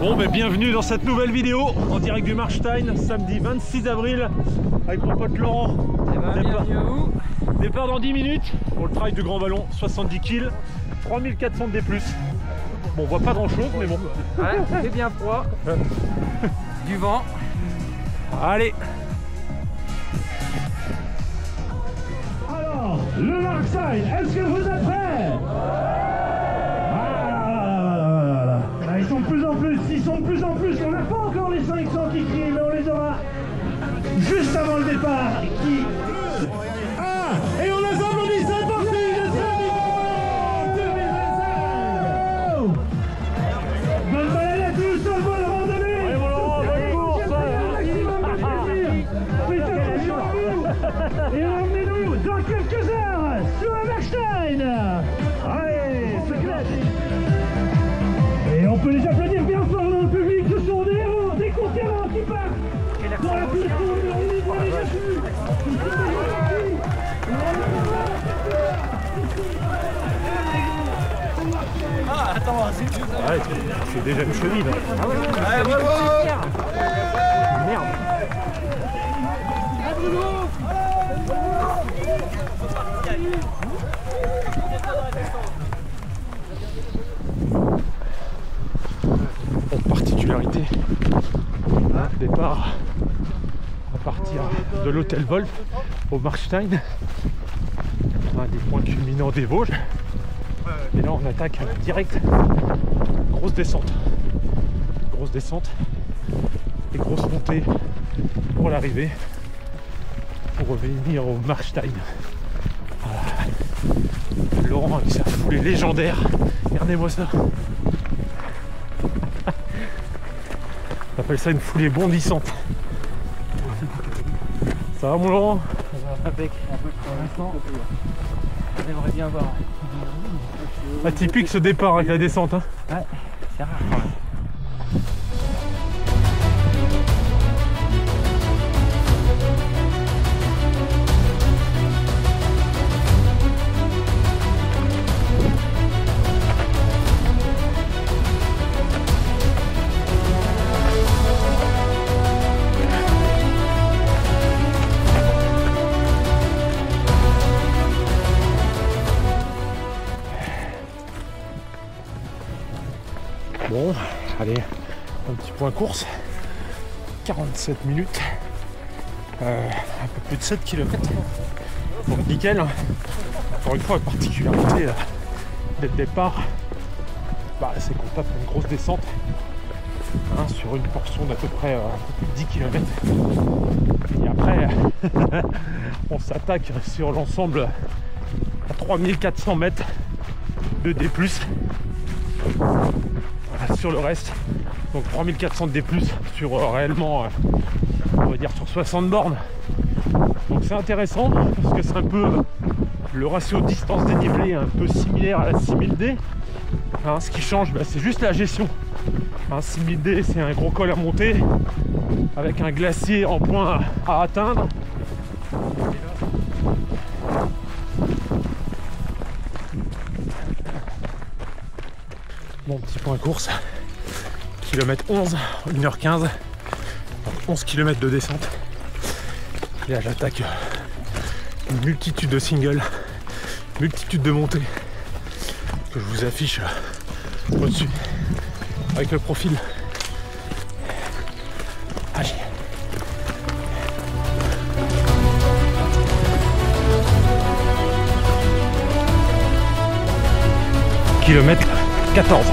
Bon, ben bienvenue dans cette nouvelle vidéo en direct du Marstein, samedi 26 avril, avec mon pote Laurent. Bienvenue à vous. Départ dans 10 minutes pour le trail du grand ballon, 70 kills, 3400 de D+. Bon, on voit pas grand chose, mais bon. Ouais, c'est bien froid. Du vent. Allez. Alors, le Marstein, est-ce que vous êtes prêts? Ils sont de plus en plus, on n'a pas encore les 500 qui crient, mais on les aura juste avant le départ. Et on les applaudit, c'est parti, le samedi 2025. Bonne balade à tous, bonne randonnée. Allez, mon Laurent, bonne course. Et emmenez-nous dans quelques heures sur le Marstein. Allez, c'est clair. Et on peut les applaudir bien fort dans le public, ce sont des héros, des conquérants qui partent dans la plus courte de Ah, attends, C'est déjà une chenille. ouais, Merde. Particularité, départ à partir de l'hôtel Wolf au Marstein, un des points culminants des Vosges. Et là on attaque direct, grosse descente et grosse montée pour l'arrivée, pour revenir au Marstein. Voilà. Laurent avec sa foulée légendaire, regardez-moi ça. On appelle ça une foulée bondissante. Ça va mon Laurent? Ça va avec. Pour l'instant, j'aimerais bien voir. Atypique ce départ avec la descente. Hein. Ouais, c'est rare quand même. Bon, allez, un petit point course, 47 minutes, un peu plus de 7 km, donc nickel. Encore une fois, la particularité dès le départ, c'est qu'on tape une grosse descente sur une portion d'à peu près un peu plus de 10 km. Et après, on s'attaque sur l'ensemble à 3400 mètres de D+. Sur le reste, donc 3400 de D+, sur réellement, on va dire sur 60 bornes. Donc c'est intéressant parce que c'est un peu le ratio distance dénivelé un peu similaire à la 6000D. Ce qui change, c'est juste la gestion. 6000D, c'est un gros col à monter avec un glacier en point à atteindre. Bon, petit point course, kilomètre 11, 1h15, 11 km de descente. Et là j'attaque une multitude de singles, multitude de montées que je vous affiche au-dessus avec le profil. Allez. Kilomètre 14.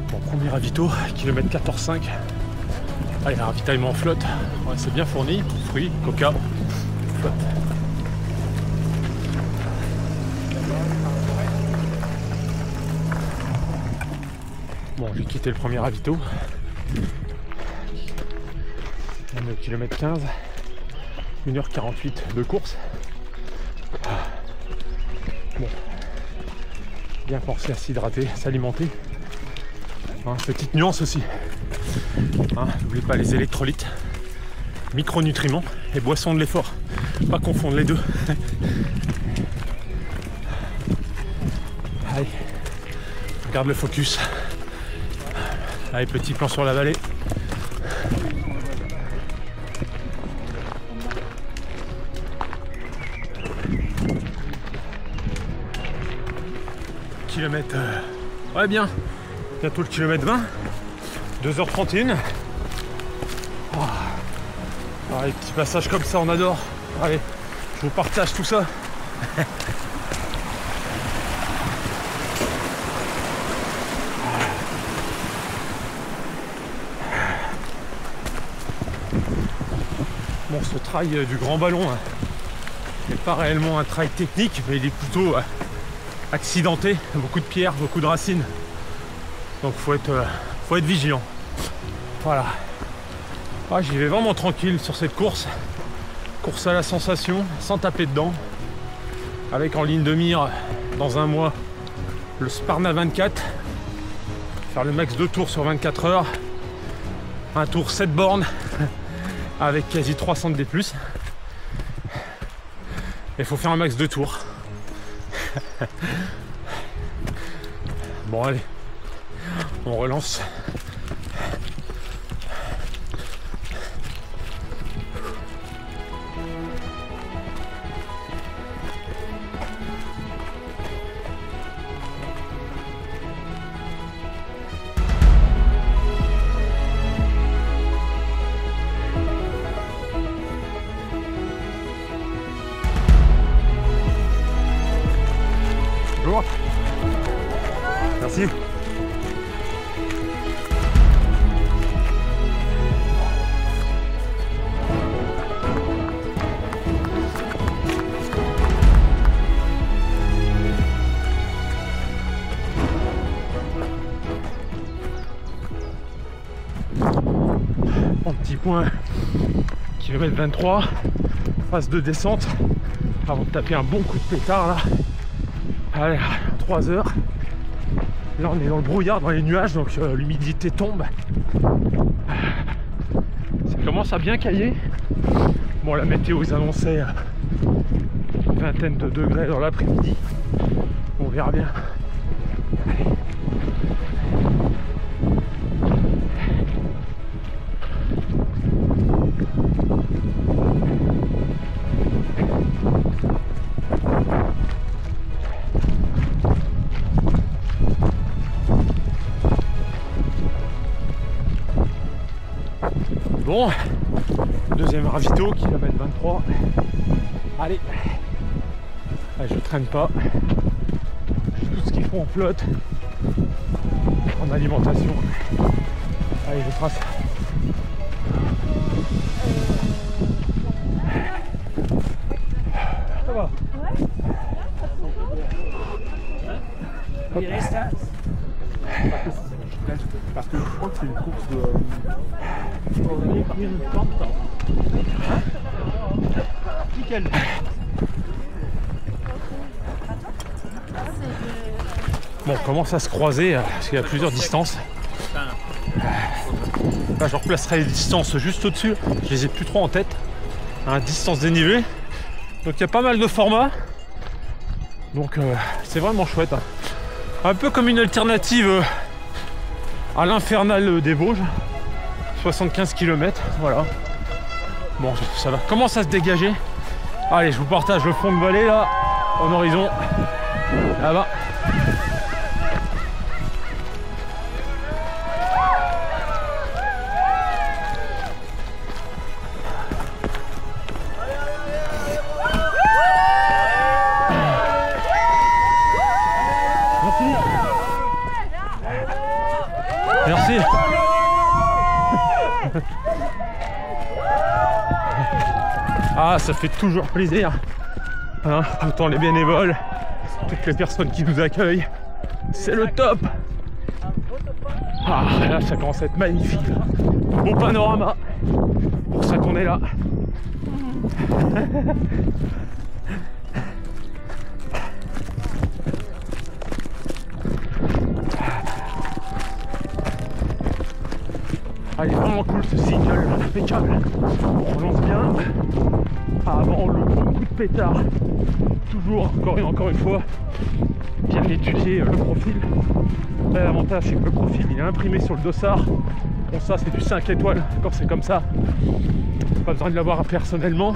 Bon, premier ravito, kilomètre 14,5. Allez, ravitaillement flotte. Ouais, c'est bien fourni. Fruits, coca, flotte. Bon, j'ai quitté le premier ravito. On est au kilomètre 15, 1h48 de course. Bon, bien penser à s'hydrater, s'alimenter. Petite nuance aussi, Hein, n'oubliez pas les électrolytes, micronutriments et boissons de l'effort. Pas confondre les deux. Allez, garde le focus. Allez, petit plan sur la vallée. Kilomètre, ouais bien, bientôt le kilomètre 20, 2h31. Oh. Allez, petit passage comme ça, on adore. Allez, je vous partage tout ça. Bon, ce trail du Grand Ballon n'est pas réellement un trail technique, mais il est plutôt accidenté, beaucoup de pierres, beaucoup de racines. Donc faut être vigilant. Voilà. Ah, j'y vais vraiment tranquille sur cette course. Course à la sensation, sans taper dedans. Avec en ligne de mire, dans un mois, le Sparna 24. Faire le max 2 tours sur 24 heures. Un tour 7 bornes. Avec quasi 300 D+. Il faut faire un max 2 tours. Bon allez, on relance. Bonjour. Merci. Bon, petit point, kilomètre 23, phase de descente, avant de taper un bon coup de pétard là. Allez, 3 heures. Là on est dans le brouillard, dans les nuages, donc l'humidité tombe. Ça commence à bien cailler. Bon, la météo ils annonçaient une vingtaine de degrés dans l'après-midi. On verra bien. Allez. Bon, deuxième ravito, kilomètre 23. Allez, allez, je traîne pas. Tout ce qu'il faut en flotte, en alimentation. Allez, je trace. Ça va. Il reste là. Parce que je crois que c'est une course de... Nickel. Bon, on commence à se croiser parce qu'il y a plusieurs distances. Là, je replacerai les distances juste au-dessus. Je les ai plus trop en tête. Hein, distance dénivelée. Donc il y a pas mal de formats. Donc c'est vraiment chouette. Hein. Un peu comme une alternative à l'Infernal des Vosges. 75 km, voilà. Bon, ça va, commence à se dégager. Allez, je vous partage le fond de vallée là, en horizon. Là-bas. Merci. Merci. Ah, ça fait toujours plaisir. Hein, autant les bénévoles, toutes les personnes qui nous accueillent. C'est le top. Ah, là, ça commence à être magnifique. Beau panorama. Pour ça qu'on est là. Ah, il est vraiment vraiment cool ce single, impeccable. On relance bien. Avant le bon coup de pétard. Toujours, encore une fois, bien étudier le profil. Après, l'avantage c'est que le profil il est imprimé sur le dossard. Bon, ça c'est du 5 étoiles quand c'est comme ça. Pas besoin de l'avoir personnellement.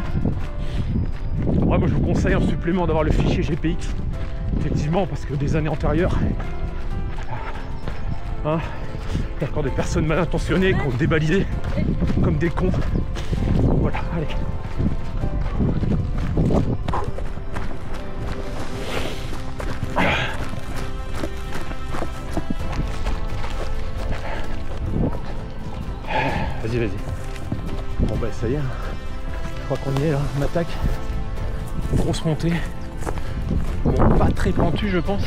Après, moi je vous conseille en supplément d'avoir le fichier GPX. Effectivement, parce que des années antérieures, hein, il y a encore des personnes mal intentionnées qui ont débalisé comme des cons. Voilà, allez. Vas-y, vas-y. Bon bah ça y est, je crois qu'on y est là, on attaque. Grosse montée. Bon, pas très pentue je pense,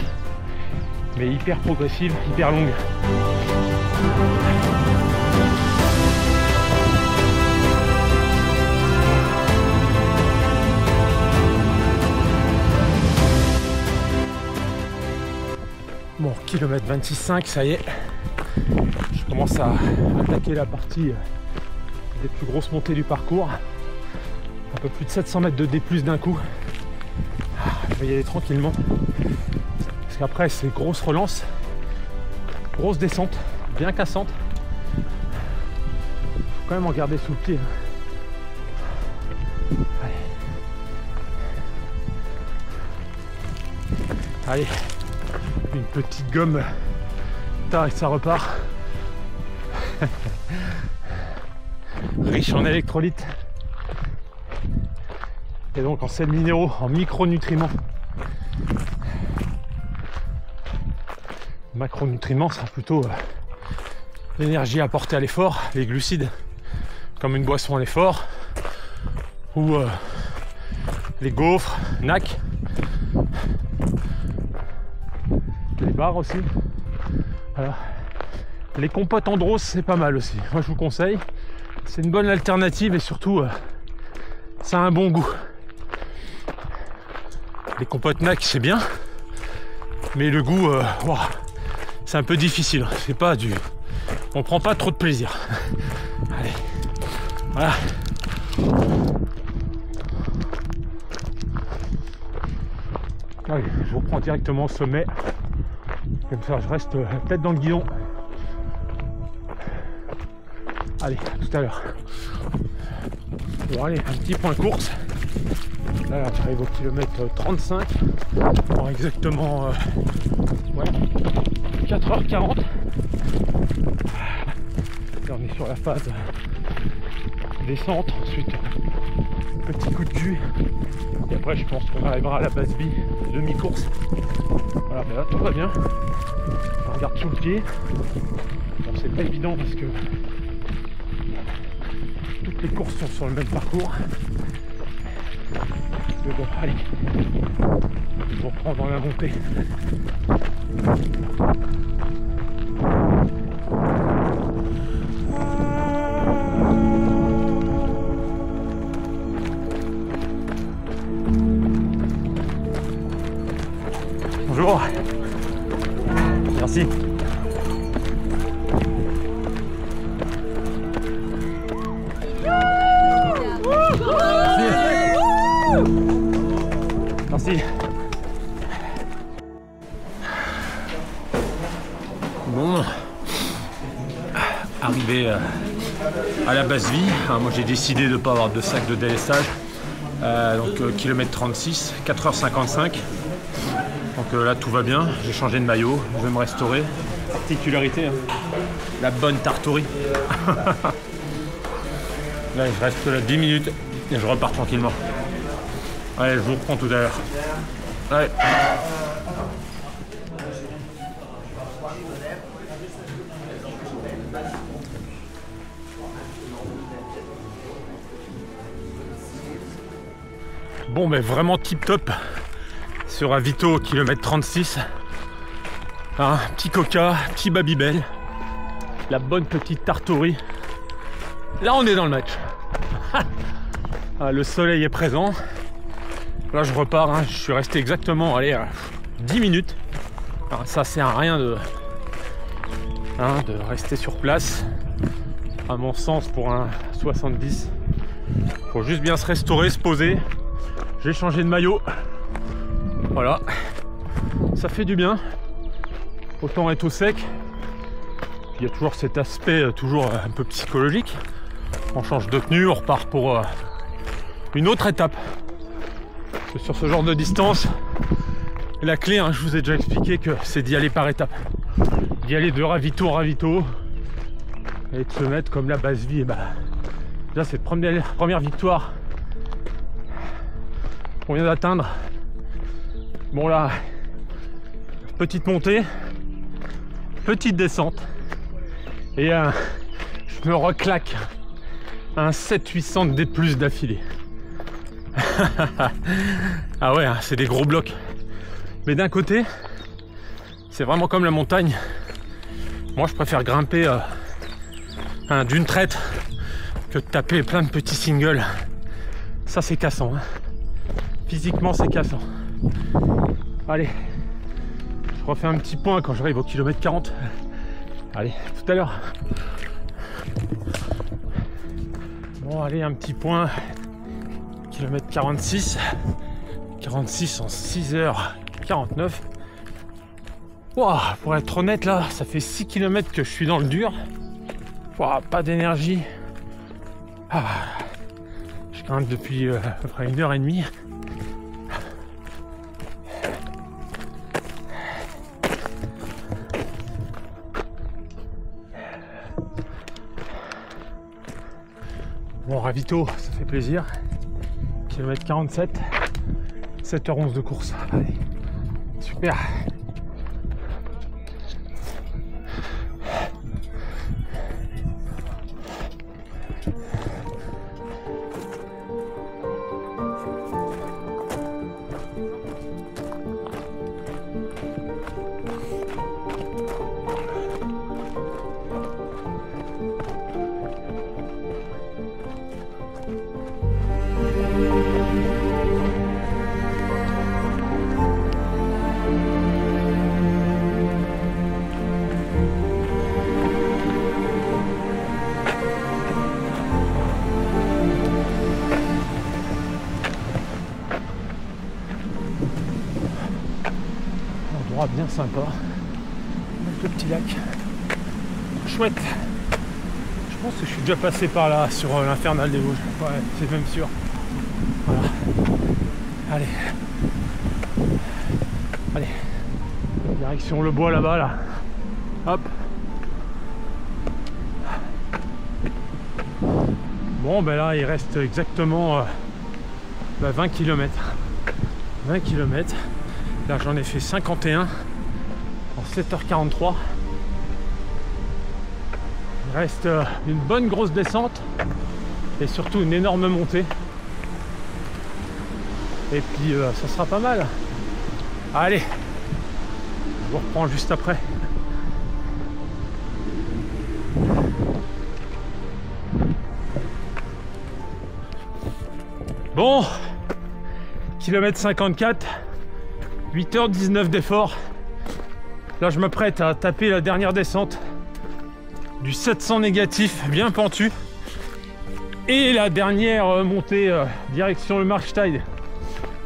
mais hyper progressive, hyper longue. Bon, kilomètre 26,5, ça y est. Je commence à attaquer la partie des plus grosses montées du parcours. Un peu plus de 700 mètres de D+ d'un coup. Je vais y aller tranquillement. Parce qu'après, c'est grosse relance, grosse descente, bien cassante. Faut quand même en garder sous le pied. Allez, une petite gomme, tac, ça repart. Riche en électrolytes et donc en sels minéraux, en micronutriments. Macronutriments sera plutôt l'énergie apportée à l'effort, les glucides, comme une boisson à l'effort, ou les gaufres, NAC, les barres aussi. Voilà. Les compotes Andros, c'est pas mal aussi. Moi, je vous conseille. C'est une bonne alternative et surtout, ça a un bon goût. Les compotes NAC, c'est bien, mais le goût, wow, c'est un peu difficile. C'est pas du, on prend pas trop de plaisir. Allez, voilà. Allez, je vous reprends directement au sommet. Comme ça, je reste tête dans le guidon. Allez, à tout à l'heure. Bon, allez, un petit point course. Là, j'arrive au kilomètre 35. Bon, exactement ouais, 4h40. Là, on est sur la phase descente. Ensuite, petit coup de jus. Et après, je pense qu'on arrivera à la base B, demi-course. Voilà, mais là, tout va bien. On regarde sous le pied. Bon, c'est pas évident parce que toutes les courses sont sur le même parcours. Mais bon, allez, on reprend dans la montée. Bonjour. Merci. Merci. Bon, arrivé à la base vie. Alors, moi j'ai décidé de ne pas avoir de sac de délestage. Donc kilomètre 36, 4h55. Donc là tout va bien, j'ai changé de maillot, je vais me restaurer. Particularité, hein, la bonne tartourie. Là je reste là 10 minutes et je repars tranquillement. Allez, je vous reprends tout à l'heure. Allez. Bon, mais vraiment tip top sur un Vito kilomètre 36. Un petit coca, petit Babybel, la bonne petite tartourie. Là, on est dans le match. Le soleil est présent. Là, je repars. Hein. Je suis resté exactement, allez, 10 minutes. Alors, ça sert à rien de rester sur place. à mon sens, pour un 70. Faut juste bien se restaurer, se poser. J'ai changé de maillot. Voilà. Ça fait du bien. Autant être au sec. Il y a toujours cet aspect toujours un peu psychologique. On change de tenue, on repart pour une autre étape. Parce que sur ce genre de distance, la clé, hein, je vous ai déjà expliqué que c'est d'y aller par étapes. D'y aller de ravito en ravito. Et de se mettre comme la base vie. Et bah, là, cette première victoire qu'on vient d'atteindre. Bon là, petite montée, petite descente. Et je me reclaque un 700-800 D+ d'affilée. Ah ouais, hein, c'est des gros blocs. Mais d'un côté, c'est vraiment comme la montagne. Moi, je préfère grimper d'une traite que de taper plein de petits singles. Ça, c'est cassant. Hein. Physiquement, c'est cassant. Allez, je refais un petit point quand j'arrive au kilomètre 40. Allez, tout à l'heure. Bon, allez, un petit point. Kilomètre 46. 46 en 6h49. Wow, pour être honnête, là, ça fait 6 km que je suis dans le dur. Wow, pas d'énergie. Ah, je grimpe depuis à peu près 1h30. Bon, ravito, ça fait plaisir. Kilomètre 47, 7h11 de course. Allez, super. Bien sympa, le petit lac chouette. Je pense que je suis déjà passé par là sur l'infernal des Vosges, ouais, c'est même sûr. Voilà, allez, direction le bois là-bas là, hop. Bon ben là il reste exactement 20 km. Là j'en ai fait 51 en 7h43. Il reste une bonne grosse descente et surtout une énorme montée. Et puis ça sera pas mal. Allez, je vous reprends juste après. Bon, kilomètre 54. 8h19 d'effort. Là je m'apprête à taper la dernière descente du 700 négatif bien pentu et la dernière montée direction le Markstein.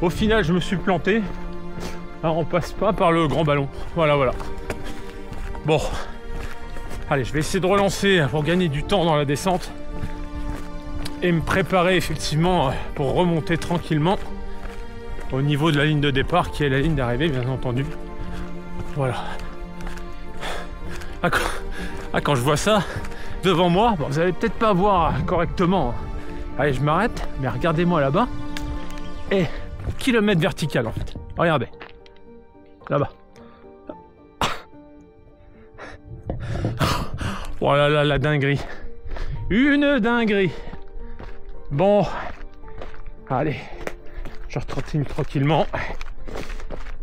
Au final je me suis planté. Alors on passe pas par le grand ballon. Voilà. Bon, allez, je vais essayer de relancer pour gagner du temps dans la descente et me préparer effectivement pour remonter tranquillement au niveau de la ligne de départ qui est la ligne d'arrivée, bien entendu. Voilà. Quand je vois ça devant moi, bon, vous allez peut-être pas voir correctement. Allez, je m'arrête, mais regardez-moi là-bas. Et kilomètre vertical en fait. Regardez. Là-bas. Voilà, oh la dinguerie. Une dinguerie. Bon. Allez. Je retrottine tranquillement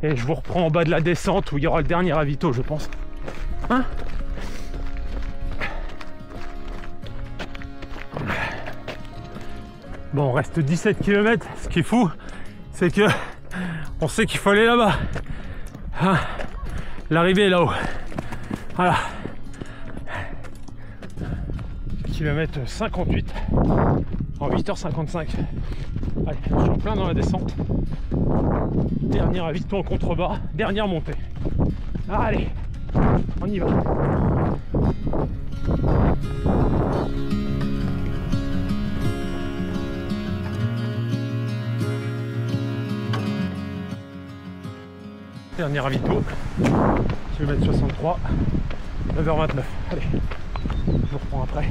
et je vous reprends en bas de la descente où il y aura le dernier ravito, je pense. Hein? Bon, on reste 17 km. Ce qui est fou, c'est que on sait qu'il faut aller là-bas. Hein? L'arrivée est là-haut. Voilà. km 58 en 8h55. Allez, je suis en plein dans la descente. Dernier avitement en contrebas, dernière montée. Allez, on y va. Dernier ravito, kilomètre 63, 9h29. Allez, je vous reprends après.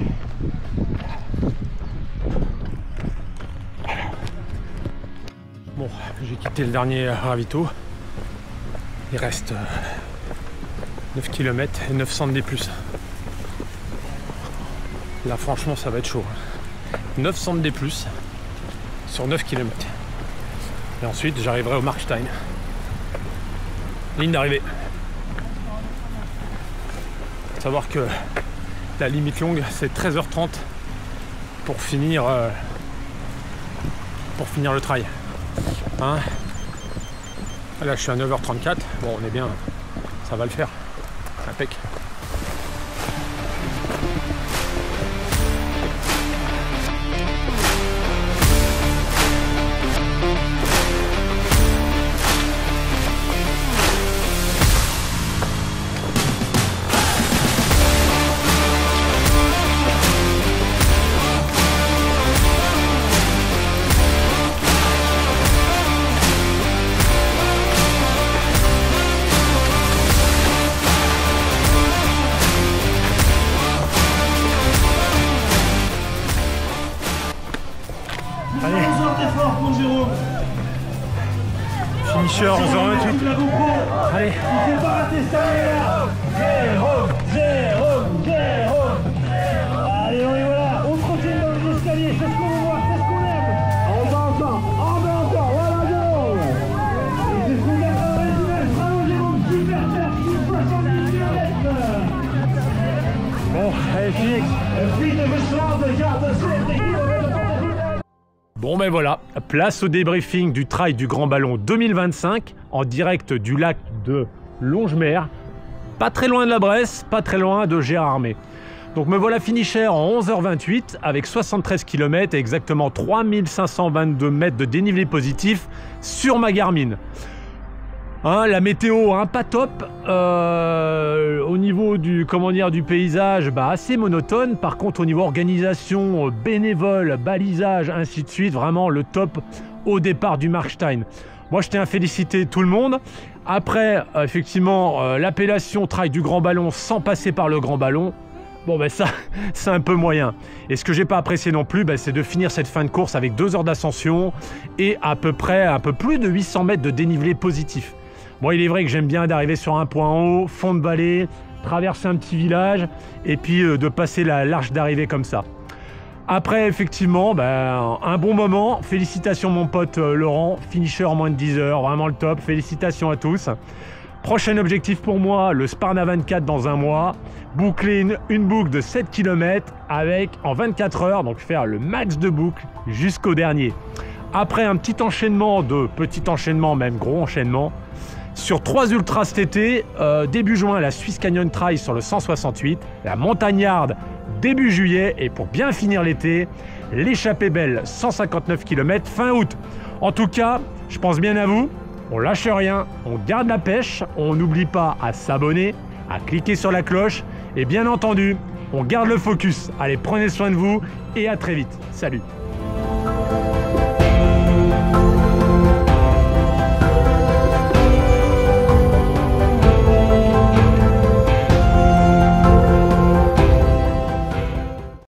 Bon, j'ai quitté le dernier ravito. Il reste 9 km et 900 de D+. Là, franchement, ça va être chaud. 900 de D+, sur 9 km. Et ensuite, j'arriverai au Markstein. Ligne d'arrivée. Faut savoir que la limite longue, c'est 13h30 pour finir le trail. Hein, là, je suis à 9h34. Bon, on est bien. Ça va le faire. Impec. Finisher 11h28. Allez. Allez, on y voilà. On continue dans les escaliers. C'est ce qu'on veut voir, c'est ce qu'on aime. On va encore. Voilà, Jérôme. Et c'est ce qu'on aime dans les images. Bravo, Jérôme. Super perf, 70 km. Bon, allez, Félix. Bon ben voilà, place au débriefing du Trail du Grand Ballon 2025 en direct du lac de Longemer, pas très loin de la Bresse, pas très loin de Gérardmer. Donc me voilà finisher en 11h28 avec 73 km et exactement 3522 mètres de dénivelé positif sur ma Garmin. Hein, la météo, hein, pas top. Au niveau du, du paysage, assez monotone. Par contre, au niveau organisation, bénévole, balisage, ainsi de suite, vraiment le top au départ du Markstein. Moi, je tiens à féliciter tout le monde. Après, effectivement, l'appellation Trail du Grand Ballon sans passer par le Grand Ballon, bon ben ça, c'est un peu moyen. Et ce que j'ai pas apprécié non plus, c'est de finir cette fin de course avec 2 heures d'ascension et à peu près un peu plus de 800 mètres de dénivelé positif. Bon, il est vrai que j'aime bien d'arriver sur un point en haut, fond de vallée, traverser un petit village et puis de passer la l'arche d'arrivée comme ça. Après, effectivement, un bon moment. Félicitations mon pote Laurent, finisher en moins de 10 heures, vraiment le top. Félicitations à tous. Prochain objectif pour moi, le Sparna 24 dans un mois. Boucler une boucle de 7 km avec en 24 heures, donc faire le max de boucles jusqu'au dernier. Après un petit enchaînement même gros enchaînement, sur 3 ultras cet été, début juin la Swiss Canyon Trail sur le 168, la Montagnarde début juillet et pour bien finir l'été, l'échappée belle 159 km fin août. En tout cas, je pense bien à vous, on lâche rien, on garde la pêche, on n'oublie pas à s'abonner, à cliquer sur la cloche et bien entendu, on garde le focus. Allez, prenez soin de vous et à très vite. Salut!